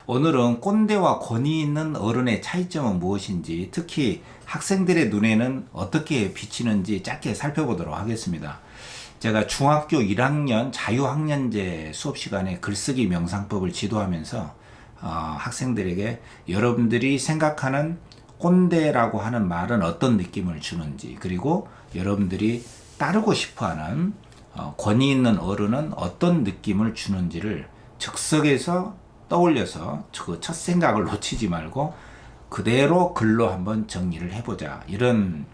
오늘은 꼰대와 권위 있는 어른의 차이점은 무엇인지, 특히 학생들의 눈에는 어떻게 비치는지 짧게 살펴보도록 하겠습니다. 제가 중학교 1학년 자유학년제 수업 시간에 글쓰기 명상법을 지도하면서 학생들에게 여러분들이 생각하는 꼰대라고 하는 말은 어떤 느낌을 주는지, 그리고 여러분들이 따르고 싶어하는 권위 있는 어른은 어떤 느낌을 주는지를 즉석에서 떠올려서 그 첫 생각을 놓치지 말고 그대로 글로 한번 정리를 해보자, 이런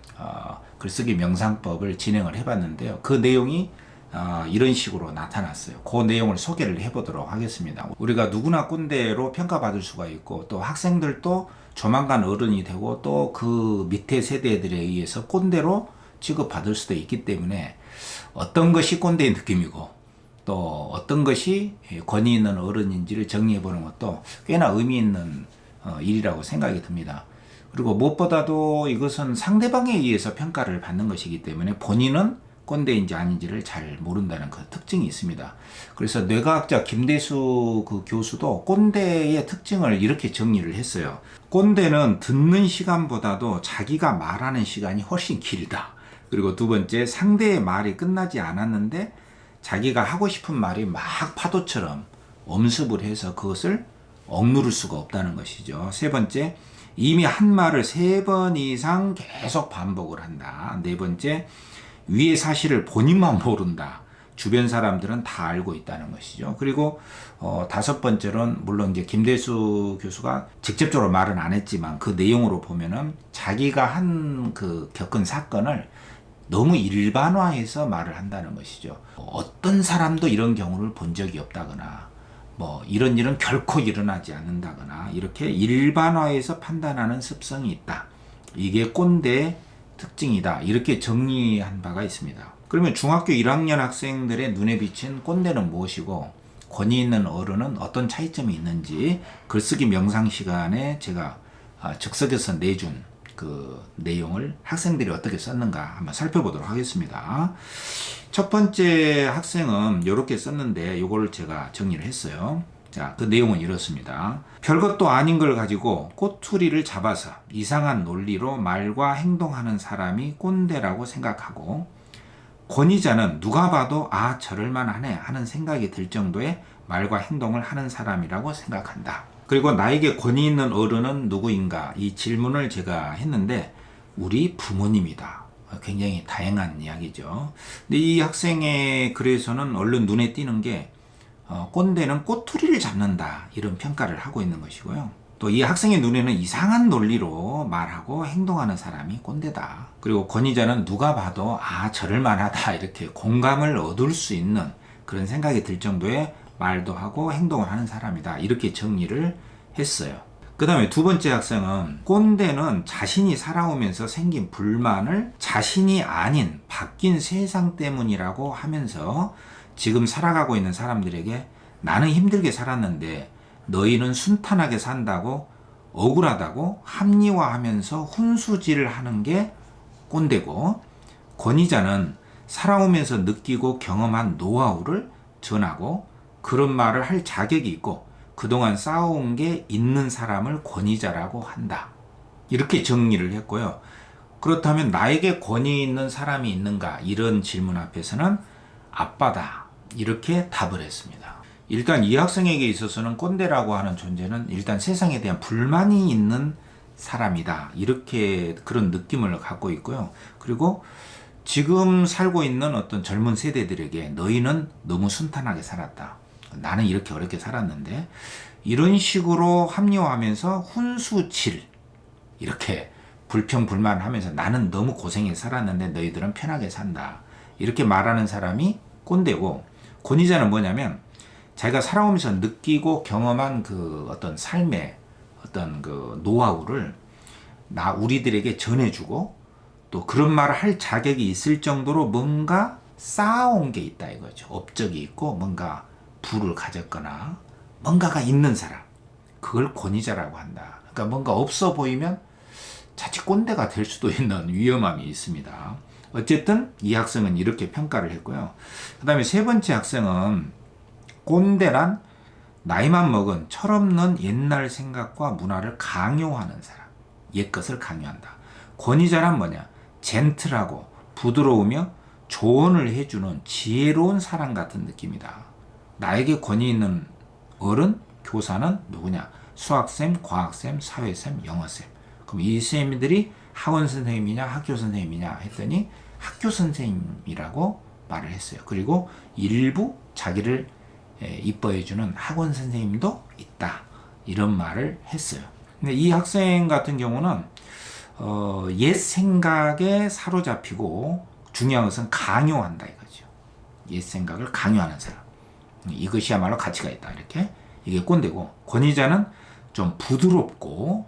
글쓰기 명상법을 진행을 해봤는데요. 그 내용이 이런 식으로 나타났어요. 그 내용을 소개를 해보도록 하겠습니다. 우리가 누구나 꼰대로 평가받을 수가 있고, 또 학생들도 조만간 어른이 되고 또 그 밑에 세대들에 의해서 꼰대로 취급받을 수도 있기 때문에 어떤 것이 꼰대의 느낌이고 또 어떤 것이 권위 있는 어른인지를 정리해보는 것도 꽤나 의미 있는 일이라고 생각이 듭니다. 그리고 무엇보다도 이것은 상대방에 의해서 평가를 받는 것이기 때문에 본인은 꼰대인지 아닌지를 잘 모른다는 그 특징이 있습니다. 그래서 뇌과학자 김대수 그 교수도 꼰대의 특징을 이렇게 정리를 했어요. 꼰대는 듣는 시간보다도 자기가 말하는 시간이 훨씬 길다. 그리고 두 번째, 상대의 말이 끝나지 않았는데 자기가 하고 싶은 말이 막 파도처럼 엄습을 해서 그것을 억누를 수가 없다는 것이죠. 세 번째, 이미 한 말을 3번 이상 계속 반복을 한다. 네 번째, 위의 사실을 본인만 모른다. 주변 사람들은 다 알고 있다는 것이죠. 그리고 다섯 번째로는, 물론 이제 김대수 교수가 직접적으로 말은 안 했지만 그 내용으로 보면은 자기가 겪은 사건을 너무 일반화해서 말을 한다는 것이죠. 어떤 사람도 이런 경우를 본 적이 없다거나 이런 일은 결코 일어나지 않는다거나 이렇게 일반화해서 판단하는 습성이 있다. 이게 꼰대의 특징이다. 이렇게 정리한 바가 있습니다. 그러면 중학교 1학년 학생들의 눈에 비친 꼰대는 무엇이고 권위 있는 어른은 어떤 차이점이 있는지 글쓰기 명상 시간에 제가 즉석에서 내준 그 내용을 학생들이 어떻게 썼는가 한번 살펴보도록 하겠습니다. 첫 번째 학생은 이렇게 썼는데 이걸 제가 정리를 했어요. 자, 그 내용은 이렇습니다. 별것도 아닌 걸 가지고 꼬투리를 잡아서 이상한 논리로 말과 행동하는 사람이 꼰대라고 생각하고, 권위자는 누가 봐도 저럴만 하네 하는 생각이 들 정도의 말과 행동을 하는 사람이라고 생각한다. 그리고 나에게 권위 있는 어른은 누구인가, 이 질문을 제가 했는데 우리 부모님이다. 굉장히 다양한 이야기죠. 근데 이 학생의 글에서는 얼른 눈에 띄는 게 꼰대는 꼬투리를 잡는다, 이런 평가를 하고 있는 것이고요. 또 이 학생의 눈에는 이상한 논리로 말하고 행동하는 사람이 꼰대다. 그리고 권위자는 누가 봐도 저럴만하다, 이렇게 공감을 얻을 수 있는 그런 생각이 들 정도의 말도 하고 행동을 하는 사람이다, 이렇게 정리를 했어요. 그 다음에 두 번째 학생은 꼰대는 자신이 살아오면서 생긴 불만을 자신이 아닌 바뀐 세상 때문이라고 하면서 지금 살아가고 있는 사람들에게 나는 힘들게 살았는데 너희는 순탄하게 산다고 억울하다고 합리화하면서 훈수질을 하는 게 꼰대고, 권위자는 살아오면서 느끼고 경험한 노하우를 전하고 그런 말을 할 자격이 있고 그동안 쌓아온 게 있는 사람을 권위자라고 한다. 이렇게 정리를 했고요. 그렇다면 나에게 권위 있는 사람이 있는가, 이런 질문 앞에서는 아빠다, 이렇게 답을 했습니다. 일단 이 학생에게 있어서는 꼰대라고 하는 존재는 일단 세상에 대한 불만이 있는 사람이다, 이렇게 그런 느낌을 갖고 있고요. 그리고 지금 살고 있는 어떤 젊은 세대들에게 너희는 너무 순탄하게 살았다, 나는 이렇게 어렵게 살았는데, 이런 식으로 합리화하면서 훈수질, 이렇게 불평불만하면서 나는 너무 고생해서 살았는데 너희들은 편하게 산다, 이렇게 말하는 사람이 꼰대고, 권위자는 뭐냐면 자기가 살아오면서 느끼고 경험한 그 어떤 삶의 어떤 그 노하우를 우리들에게 전해주고 또 그런 말을 할 자격이 있을 정도로 뭔가 쌓아온 게 있다, 이거죠. 업적이 있고 뭔가 부를 가졌거나 뭔가가 있는 사람, 그걸 권위자라고 한다. 그러니까 뭔가 없어 보이면 자칫 꼰대가 될 수도 있는 위험함이 있습니다. 어쨌든 이 학생은 이렇게 평가를 했고요. 그 다음에 세 번째 학생은 꼰대란 나이만 먹은 철없는 옛날 생각과 문화를 강요하는 사람. 옛것을 강요한다. 권위자란 뭐냐? 젠틀하고 부드러우며 조언을 해주는 지혜로운 사람 같은 느낌이다. 나에게 권위 있는 어른, 교사는 누구냐? 수학쌤, 과학쌤, 사회쌤, 영어쌤. 그럼 이 쌤들이 학원 선생님이냐 학교 선생님이냐 했더니 학교 선생님이라고 말을 했어요. 그리고 일부 자기를 이뻐해주는 학원 선생님도 있다. 이런 말을 했어요. 근데 이 학생 같은 경우는 옛 생각에 사로잡히고 중요한 것은 강요한다 이거죠. 옛 생각을 강요하는 사람. 이것이야말로 가치가 있다. 이렇게 이게 꼰대고, 권위자는 좀 부드럽고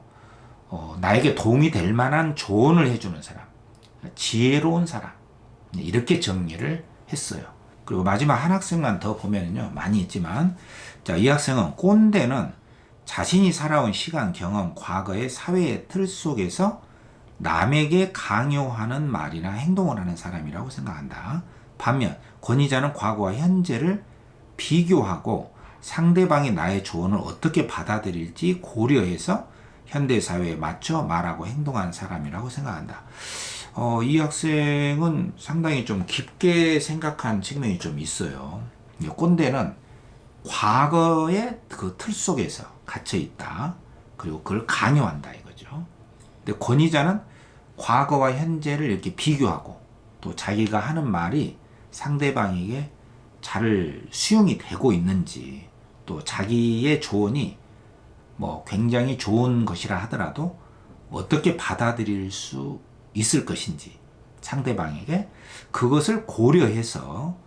나에게 도움이 될 만한 조언을 해주는 사람, 지혜로운 사람, 이렇게 정리를 했어요. 그리고 마지막 한 학생만 더 보면요, 많이 있지만, 자, 이 학생은 꼰대는 자신이 살아온 시간, 경험, 과거의 사회의 틀 속에서 남에게 강요하는 말이나 행동을 하는 사람이라고 생각한다. 반면 권위자는 과거와 현재를 비교하고 상대방이 나의 조언을 어떻게 받아들일지 고려해서 현대사회에 맞춰 말하고 행동하는 사람이라고 생각한다. 이 학생은 상당히 좀 깊게 생각한 측면이 좀 있어요. 꼰대는 과거의 그 틀 속에서 갇혀 있다. 그리고 그걸 강요한다 이거죠. 근데 권위자는 과거와 현재를 이렇게 비교하고 또 자기가 하는 말이 상대방에게 잘 수용이 되고 있는지, 또 자기의 조언이 뭐 굉장히 좋은 것이라 하더라도 어떻게 받아들일 수 있을 것인지 상대방에게 그것을 고려해서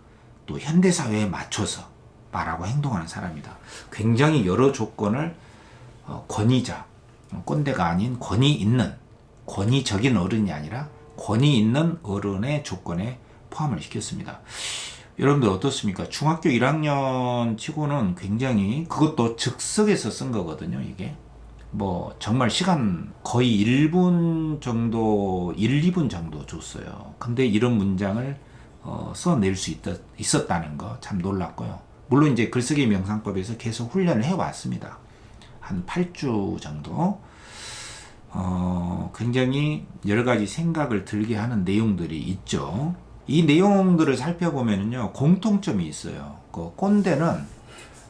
또 현대사회에 맞춰서 말하고 행동하는 사람이다. 굉장히 여러 조건을 권위자, 꼰대가 아닌 권위 있는, 권위적인 어른이 아니라 권위 있는 어른의 조건에 포함을 시켰습니다. 여러분들 어떻습니까? 중학교 1학년 치고는 굉장히, 그것도 즉석에서 쓴 거거든요, 이게. 뭐 정말 시간 거의 1분 정도, 1, 2분 정도 줬어요. 근데 이런 문장을 써낼 수 있었다는 거 참 놀랐고요. 물론 이제 글쓰기 명상법에서 계속 훈련을 해왔습니다. 한 8주 정도. 굉장히 여러 가지 생각을 들게 하는 내용들이 있죠. 이 내용들을 살펴보면요, 공통점이 있어요. 그 꼰대는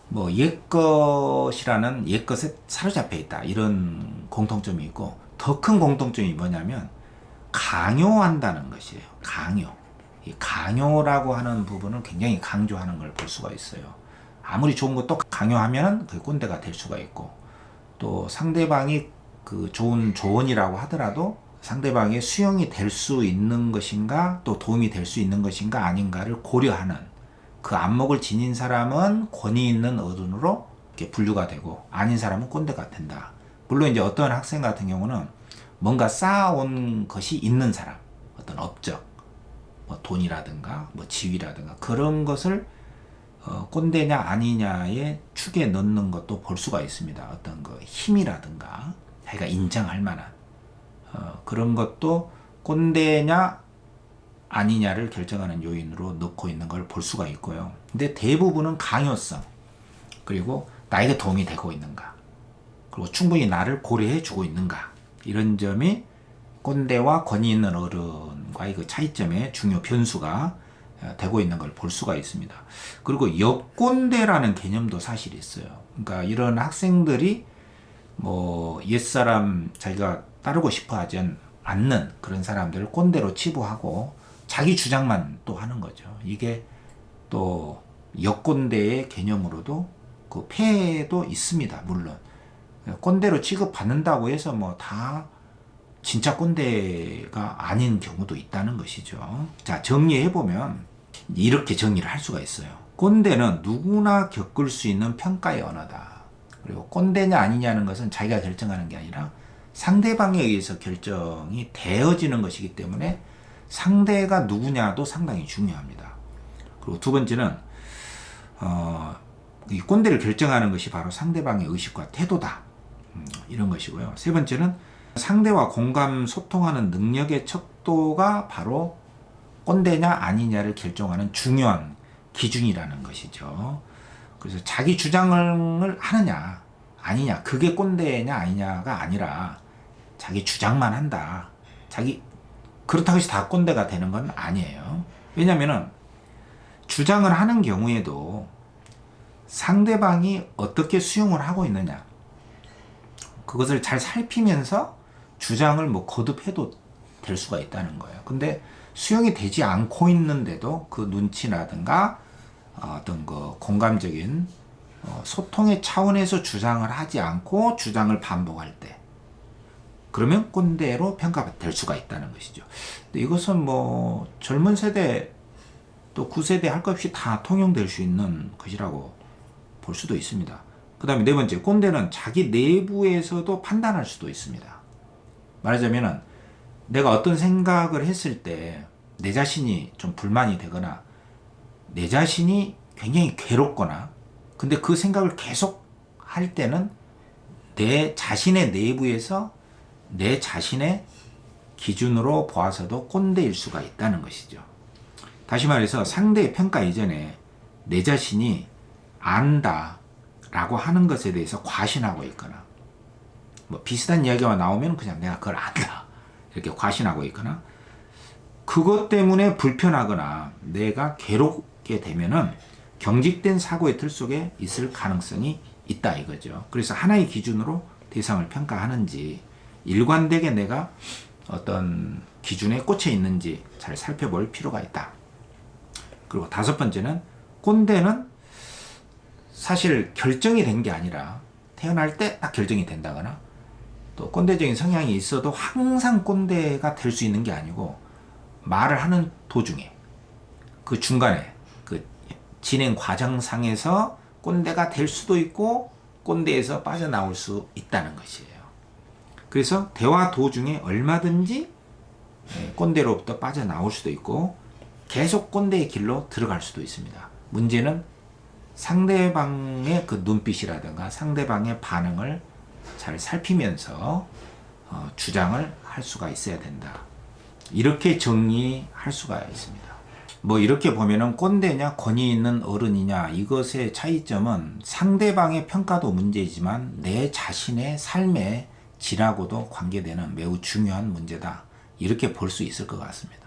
뭐 옛것이라는 옛것에 사로잡혀 있다, 이런 공통점이 있고, 더 큰 공통점이 뭐냐면 강요한다는 것이에요. 강요. 이 강요라고 하는 부분을 굉장히 강조하는 걸 볼 수가 있어요. 아무리 좋은 것도 강요하면 그 꼰대가 될 수가 있고, 또 상대방이 그 좋은 조언이라고 하더라도 상대방의 수용이 될 수 있는 것인가, 또 도움이 될 수 있는 것인가 아닌가를 고려하는 그 안목을 지닌 사람은 권위 있는 어른으로 이렇게 분류가 되고, 아닌 사람은 꼰대가 된다. 물론 이제 어떤 학생 같은 경우는 뭔가 쌓아온 것이 있는 사람, 어떤 업적, 뭐 돈이라든가 뭐 지위라든가 그런 것을 꼰대냐 아니냐의 축에 넣는 것도 볼 수가 있습니다. 어떤 그 힘이라든가 자기가 인정할 만한 그런 것도 꼰대냐 아니냐를 결정하는 요인으로 넣고 있는 걸 볼 수가 있고요. 근데 대부분은 강요성, 그리고 나에게 도움이 되고 있는가, 그리고 충분히 나를 고려해 주고 있는가, 이런 점이 꼰대와 권위 있는 어른과의 그 차이점의 중요 변수가 되고 있는 걸 볼 수가 있습니다. 그리고 역꼰대라는 개념도 사실 있어요. 그러니까 이런 학생들이 뭐 옛사람 자기가 따르고 싶어 하지 않는 그런 사람들을 꼰대로 치부하고 자기 주장만 또 하는 거죠. 이게 또 역꼰대의 개념으로도 그 폐해도 있습니다. 물론 꼰대로 취급받는다고 해서 뭐 다 진짜 꼰대가 아닌 경우도 있다는 것이죠. 자, 정리해보면 이렇게 정리를 할 수가 있어요. 꼰대는 누구나 겪을 수 있는 평가의 언어다. 그리고 꼰대냐 아니냐는 것은 자기가 결정하는 게 아니라 상대방에 의해서 결정이 되어지는 것이기 때문에 상대가 누구냐도 상당히 중요합니다. 그리고 두 번째는 이 꼰대를 결정하는 것이 바로 상대방의 의식과 태도다. 이런 것이고요. 세 번째는 상대와 공감, 소통하는 능력의 척도가 바로 꼰대냐 아니냐를 결정하는 중요한 기준이라는 것이죠. 그래서 자기 주장을 하느냐 아니냐, 그게 꼰대냐 아니냐가 아니라 자기 주장만 한다. 그렇다고 해서 다 꼰대가 되는 건 아니에요. 왜냐면은 주장을 하는 경우에도 상대방이 어떻게 수용을 하고 있느냐, 그것을 잘 살피면서 주장을 뭐 거듭해도 될 수가 있다는 거예요. 근데 수용이 되지 않고 있는데도 그 눈치라든가 어떤 그 공감적인 소통의 차원에서 주장을 하지 않고 주장을 반복할 때, 그러면 꼰대로 평가될 수가 있다는 것이죠. 근데 이것은 뭐 젊은 세대 또 구세대 할 것 없이 다 통용될 수 있는 것이라고 볼 수도 있습니다. 그 다음에 네 번째, 꼰대는 자기 내부에서도 판단할 수도 있습니다. 말하자면은 내가 어떤 생각을 했을 때 내 자신이 좀 불만이 되거나 내 자신이 굉장히 괴롭거나, 근데 그 생각을 계속 할 때는 내 자신의 내부에서 내 자신의 기준으로 보아서도 꼰대일 수가 있다는 것이죠. 다시 말해서 상대의 평가 이전에 내 자신이 안다 라고 하는 것에 대해서 과신하고 있거나, 뭐 비슷한 이야기가 나오면 그냥 내가 그걸 안다 이렇게 과신하고 있거나, 그것 때문에 불편하거나 내가 괴롭게 되면은 경직된 사고의 틀 속에 있을 가능성이 있다 이거죠. 그래서 하나의 기준으로 대상을 평가하는지, 일관되게 내가 어떤 기준에 꽂혀 있는지 잘 살펴볼 필요가 있다. 그리고 다섯 번째는, 꼰대는 사실 결정이 된 게 아니라 태어날 때 딱 결정이 된다거나, 또 꼰대적인 성향이 있어도 항상 꼰대가 될 수 있는 게 아니고, 말을 하는 도중에 그 중간에 그 진행 과정상에서 꼰대가 될 수도 있고 꼰대에서 빠져나올 수 있다는 것이에요. 그래서 대화 도중에 얼마든지 꼰대로부터 빠져나올 수도 있고 계속 꼰대의 길로 들어갈 수도 있습니다. 문제는 상대방의 그 눈빛이라든가 상대방의 반응을 잘 살피면서 주장을 할 수가 있어야 된다. 이렇게 정리할 수가 있습니다. 뭐 이렇게 보면은 꼰대냐 권위 있는 어른이냐, 이것의 차이점은 상대방의 평가도 문제이지만 내 자신의 삶의 질하고도 관계되는 매우 중요한 문제다. 이렇게 볼 수 있을 것 같습니다.